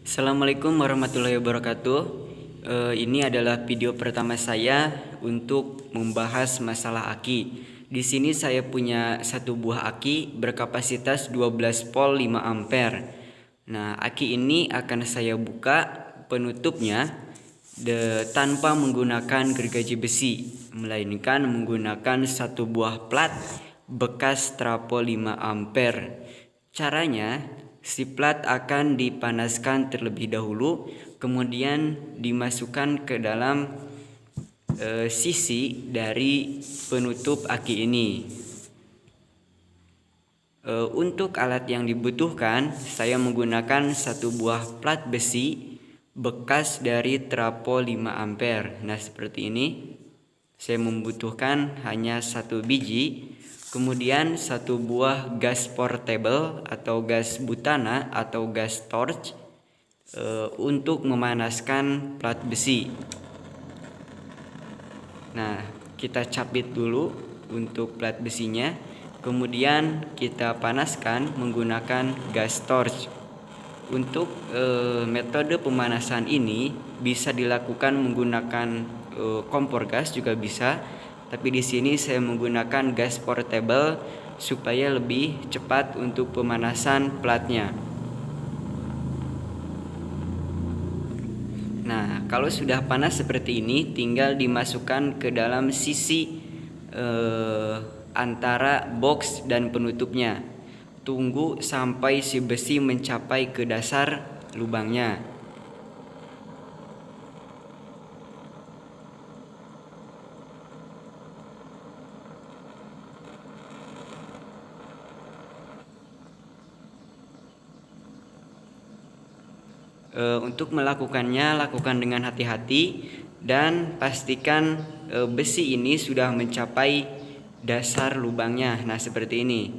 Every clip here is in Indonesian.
Assalamualaikum warahmatullahi wabarakatuh. Ini adalah video pertama saya untuk membahas masalah aki. Di sini saya punya satu buah aki berkapasitas 12 volt 5 ampere. Nah, aki ini akan saya buka penutupnya tanpa menggunakan gergaji besi, melainkan menggunakan satu buah plat bekas trafo 5 ampere. Caranya, si plat akan dipanaskan terlebih dahulu, kemudian dimasukkan ke dalam sisi dari penutup aki ini. Untuk alat yang dibutuhkan, saya menggunakan satu buah plat besi bekas dari trafo 5 ampere. Nah, seperti ini. Saya membutuhkan hanya satu biji. Kemudian satu buah gas portable atau gas butana atau gas torch untuk memanaskan plat besi. Nah, kita capit dulu untuk plat besinya. Kemudian kita panaskan menggunakan gas torch. Untuk metode pemanasan ini bisa dilakukan menggunakan kompor gas juga bisa. Tapi di sini saya menggunakan gas portable supaya lebih cepat untuk pemanasan platnya. Nah, kalau sudah panas seperti ini, tinggal dimasukkan ke dalam sisi antara box dan penutupnya. Tunggu sampai si besi mencapai ke dasar lubangnya. Untuk melakukannya, lakukan dengan hati-hati dan pastikan besi ini sudah mencapai dasar lubangnya. Nah, seperti ini.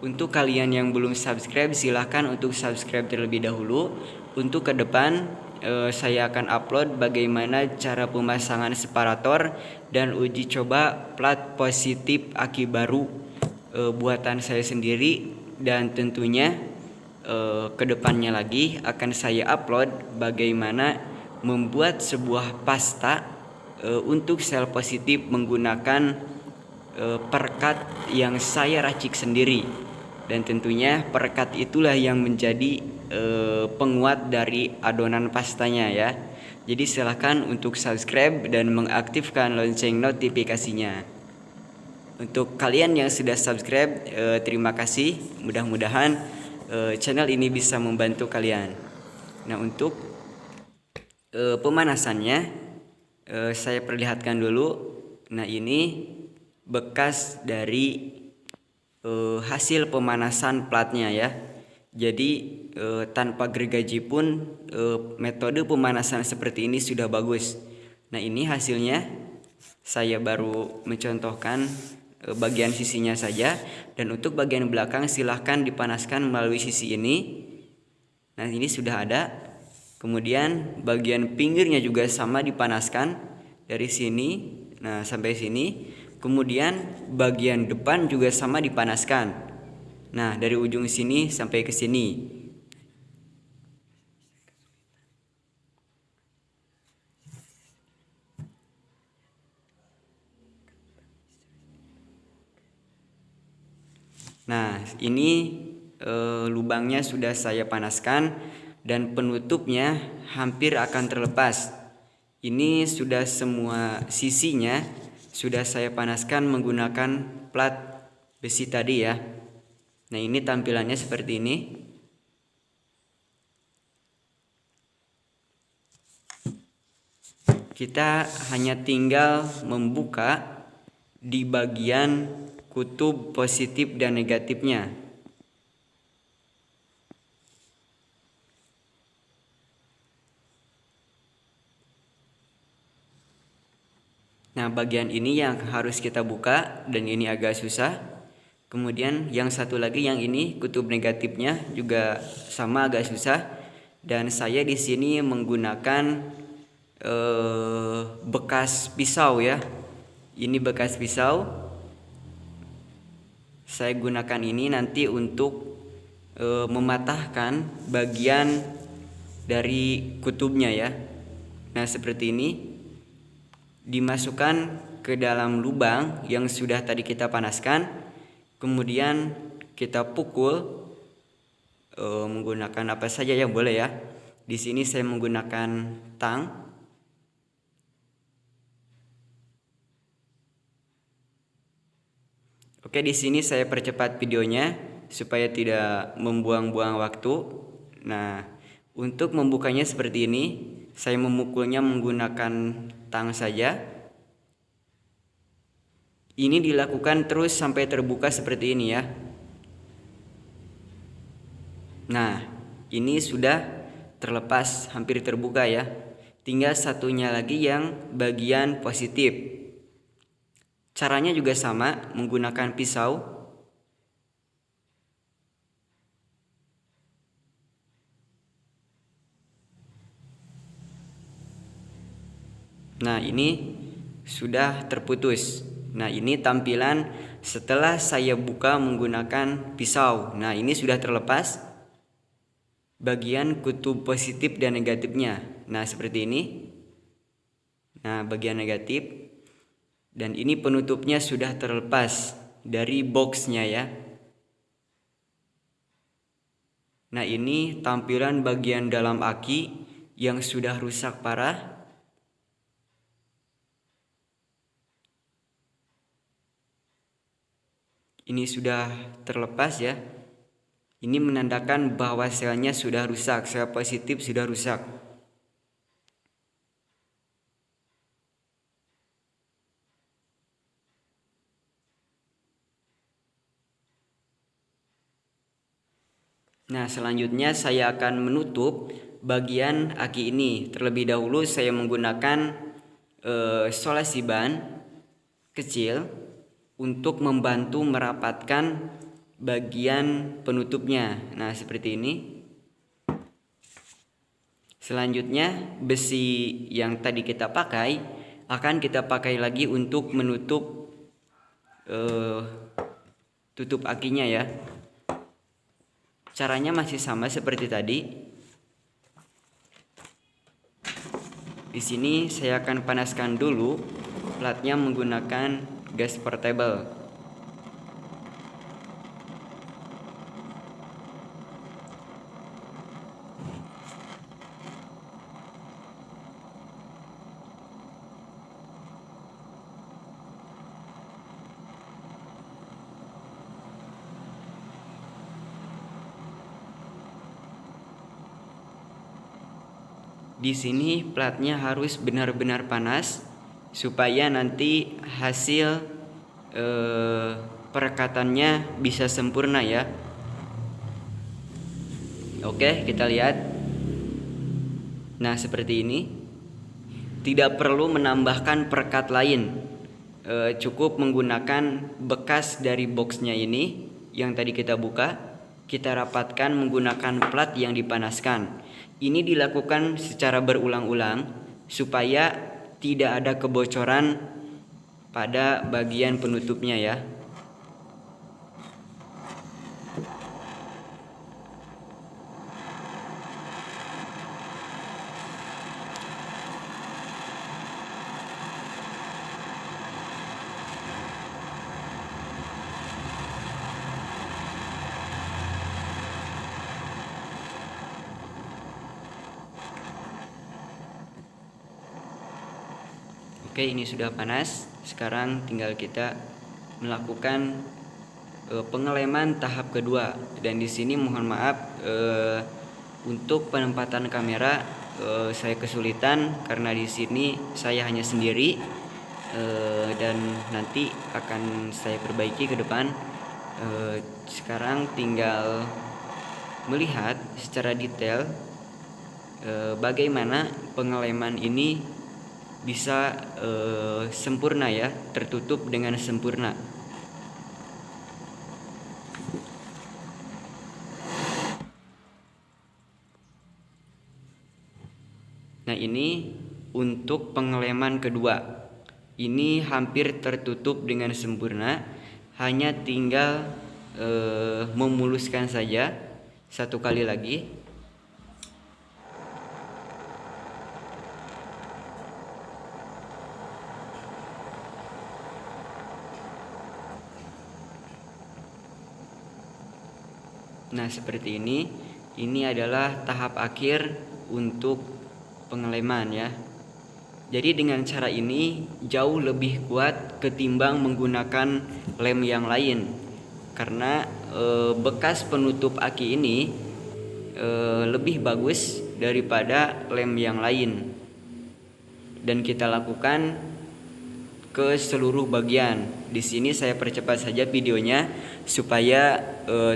Untuk kalian yang belum subscribe, silahkan untuk subscribe terlebih dahulu. Untuk ke depan, saya akan upload bagaimana cara pemasangan separator dan uji coba plat positif aki baru buatan saya sendiri. Dan tentunya kedepannya lagi akan saya upload bagaimana membuat sebuah pasta untuk sel positif menggunakan perekat yang saya racik sendiri. Dan tentunya perekat itulah yang menjadi penguat dari adonan pastanya ya. Jadi silahkan untuk subscribe dan mengaktifkan lonceng notifikasinya. Untuk kalian yang sudah subscribe, terima kasih. Mudah-mudahan channel ini bisa membantu kalian. Nah, untuk pemanasannya saya perlihatkan dulu. Nah, ini bekas dari hasil pemanasan platnya ya. Jadi tanpa gergaji pun metode pemanasan seperti ini sudah bagus. Nah, ini hasilnya. Saya baru mencontohkan bagian sisinya saja, dan untuk bagian belakang silahkan dipanaskan melalui sisi ini. Nah, ini sudah ada. Kemudian bagian pinggirnya juga sama dipanaskan dari sini, nah sampai sini. Kemudian bagian depan juga sama dipanaskan. Nah, dari ujung sini sampai ke sini. Nah, ini lubangnya sudah saya panaskan dan penutupnya hampir akan terlepas. Ini sudah semua sisinya sudah saya panaskan menggunakan plat besi tadi ya. Nah, ini tampilannya seperti ini. Kita hanya tinggal membuka di bagian kutub positif dan negatifnya. Nah, bagian ini yang harus kita buka dan ini agak susah. Kemudian yang satu lagi yang ini kutub negatifnya juga sama agak susah. Dan saya di sini menggunakan bekas pisau ya. Ini bekas pisau. Saya gunakan ini nanti untuk mematahkan bagian dari kutubnya ya. Nah, seperti ini dimasukkan ke dalam lubang yang sudah tadi kita panaskan, kemudian kita pukul menggunakan apa saja yang boleh ya. Di sini saya menggunakan tang. Oke, di sini saya percepat videonya supaya tidak membuang-buang waktu. Nah, untuk membukanya seperti ini, saya memukulnya menggunakan tang saja. Ini dilakukan terus sampai terbuka seperti ini ya. Nah, ini sudah terlepas, hampir terbuka ya. Tinggal satunya lagi yang bagian positif. Caranya juga sama, menggunakan pisau. Nah, ini sudah terputus. Nah, ini tampilan setelah saya buka menggunakan pisau. Nah, ini sudah terlepas bagian kutub positif dan negatifnya. Nah, seperti ini. Nah, bagian negatif. Dan ini penutupnya sudah terlepas dari boxnya ya. Nah, ini tampilan bagian dalam aki yang sudah rusak parah. Ini sudah terlepas ya. Ini menandakan bahwa selnya sudah rusak, sel positif sudah rusak. Nah, selanjutnya saya akan menutup bagian aki ini. Terlebih dahulu saya menggunakan solasi ban kecil untuk membantu merapatkan bagian penutupnya. Nah, seperti ini. Selanjutnya besi yang tadi kita pakai akan kita pakai lagi untuk menutup tutup akinya ya. Caranya masih sama seperti tadi. Di sini saya akan panaskan dulu platnya menggunakan gas portable. Di sini platnya harus benar-benar panas supaya nanti hasil perekatannya bisa sempurna ya. Oke, kita lihat. Nah, seperti ini. Tidak perlu menambahkan perekat lain. Cukup menggunakan bekas dari boxnya ini yang tadi kita buka. Kita rapatkan menggunakan plat yang dipanaskan. Ini dilakukan secara berulang-ulang supaya tidak ada kebocoran pada bagian penutupnya ya. Oke, ini sudah panas. Sekarang tinggal kita melakukan pengeleman tahap kedua. Dan di sini mohon maaf untuk penempatan kamera saya kesulitan karena di sini saya hanya sendiri dan nanti akan saya perbaiki ke depan. Sekarang tinggal melihat secara detail bagaimana pengeleman ini bisa sempurna ya, tertutup dengan sempurna. Nah, ini untuk pengeleman kedua. Ini hampir tertutup dengan sempurna, hanya tinggal memuluskan saja. Satu kali lagi. Nah, seperti ini. Ini adalah tahap akhir untuk pengeleman ya. Jadi dengan cara ini jauh lebih kuat ketimbang menggunakan lem yang lain. Karena bekas penutup aki ini lebih bagus daripada lem yang lain. Dan kita lakukan ke seluruh bagian. Di sini saya percepat saja videonya supaya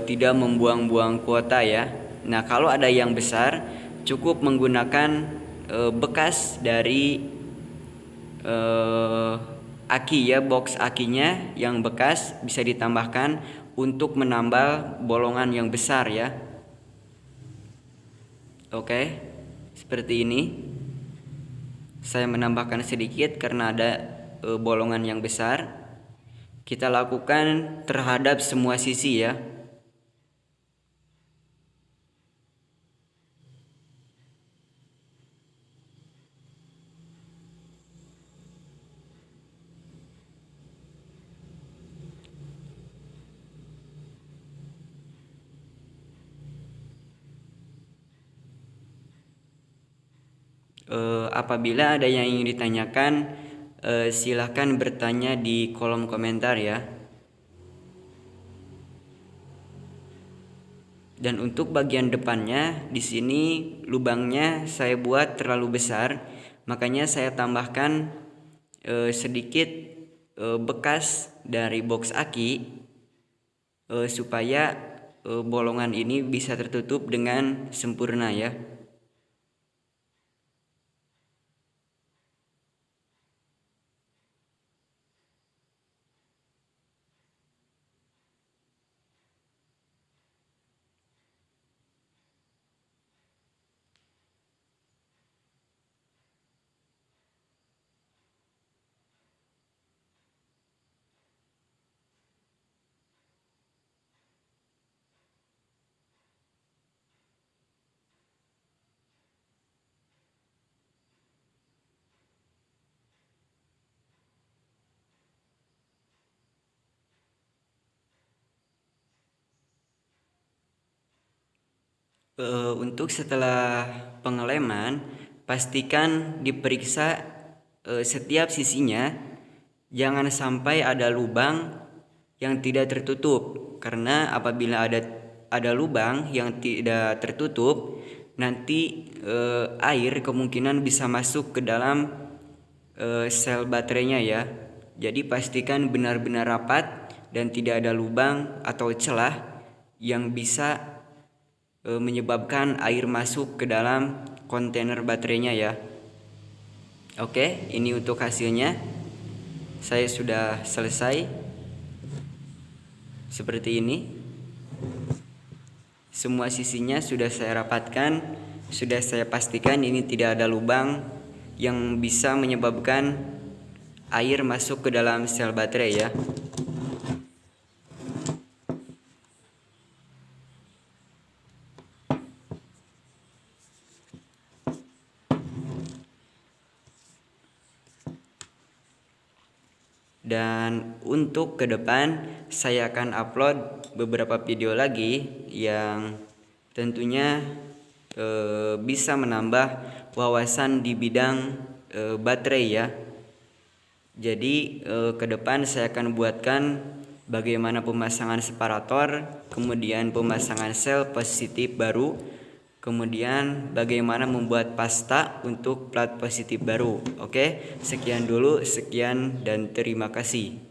tidak membuang-buang kuota ya. Nah, kalau ada yang besar cukup menggunakan bekas dari aki ya, box akinya yang bekas bisa ditambahkan untuk menambal bolongan yang besar ya. Oke, seperti ini. Saya menambahkan sedikit karena ada bolongan yang besar. Kita lakukan terhadap semua sisi ya. Apabila ada yang ingin ditanyakan, silahkan bertanya di kolom komentar ya. Dan untuk bagian depannya, di sini lubangnya saya buat terlalu besar, makanya saya tambahkan sedikit bekas dari box aki supaya bolongan ini bisa tertutup dengan sempurna ya. Untuk setelah pengeleman, pastikan diperiksa setiap sisinya, jangan sampai ada lubang yang tidak tertutup. Karena apabila ada lubang yang tidak tertutup, nanti air kemungkinan bisa masuk ke dalam sel baterainya ya. Jadi pastikan benar-benar rapat dan tidak ada lubang atau celah yang bisa menyebabkan air masuk ke dalam kontainer baterainya ya. Oke, ini untuk hasilnya. Saya sudah selesai. Seperti ini. Semua sisinya sudah saya rapatkan, sudah saya pastikan ini tidak ada lubang yang bisa menyebabkan air masuk ke dalam sel baterai ya. Dan untuk ke depan saya akan upload beberapa video lagi yang tentunya bisa menambah wawasan di bidang baterai ya. Jadi ke depan saya akan buatkan bagaimana pemasangan separator, kemudian pemasangan sel positif baru, kemudian bagaimana membuat pasta untuk plat positif baru. Oke, sekian dulu, sekian dan terima kasih.